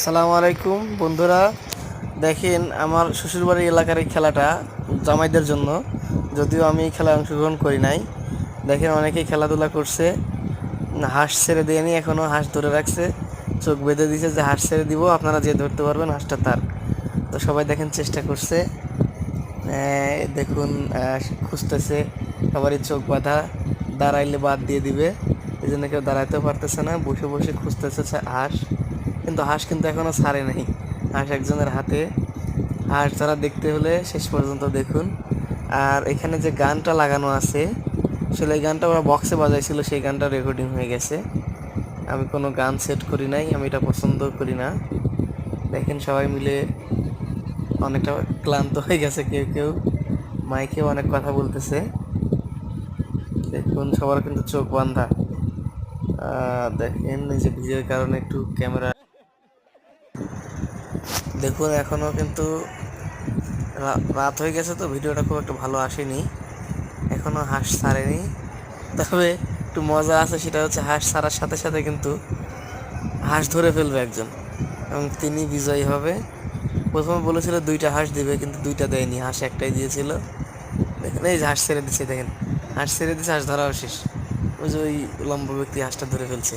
আসসালামু আলাইকুম বন্ধুরা। দেখেন আমার শ্বশুরবাড়ির এলাকার এই খেলাটা জামাইদের জন্য, যদিও আমি এই খেলায় অংশগ্রহণ করি নাই। দেখেন অনেকেই খেলাধুলা করছে, হাঁস ছেড়ে দেয়নি, এখনও হাঁস ধরে রাখছে, চোখ বেঁধে দিছে যে হাঁস ছেড়ে দিব, আপনারা যে ধরতে পারবেন হাঁসটা তার। তো সবাই দেখেন চেষ্টা করছে, দেখুন খুঁজতেছে, সবারই চোখ বাঁধা, দাঁড়াইলে বাদ দিয়ে দিবে, এই জন্য কেউ দাঁড়াইতেও পারতেছে না, বসে বসে খুঁজতেছে হাঁস। কিন্তু হাঁস কিন্তু এখনও ছাড়ে নাই, হাঁস একজনের হাতে। হাঁস ধরা দেখতে হলে শেষ পর্যন্ত দেখুন। আর এখানে যে গানটা লাগানো আছে, আসলে এই গানটা ওরা বক্সে বাজাইছিল, সেই গানটা রেকর্ডিং হয়ে গেছে। আমি কোনো গান সেট করি নাই, আমি এটা পছন্দ করি না। দেখেন সবাই মিলে অনেকটা ক্লান্ত হয়ে গেছে, কেউ কেউ মাইকেও অনেক কথা বলতেছে। দেখুন সবার কিন্তু চোখ বান্ধা। দেখেন এই যে ভিড়ের কারণে একটু ক্যামেরা, দেখুন এখনো কিন্তু রাত হয়ে গেছে, তো ভিডিওটা খুব একটা ভালো আসেনি, এখনো হাঁস ছাড়েনি। তবে একটু মজা আছে, সেটা হচ্ছে হাঁস ছাড়ার সাথে সাথে কিন্তু হাঁস ধরে ফেলবে একজন এবং তিনি বিজয়ী হবে। প্রথমে বলেছিল দুইটা হাঁস দিবে, কিন্তু দুইটা দেয়নি, হাঁস একটাই দিয়েছিল। দেখেন এই যে হাঁস ছেড়ে দিচ্ছে, দেখেন হাঁস ছেড়ে দিচ্ছে, হাঁস ধরাও শেষ। ওই যে ওই লম্বা ব্যক্তি হাঁসটা ধরে ফেলছে।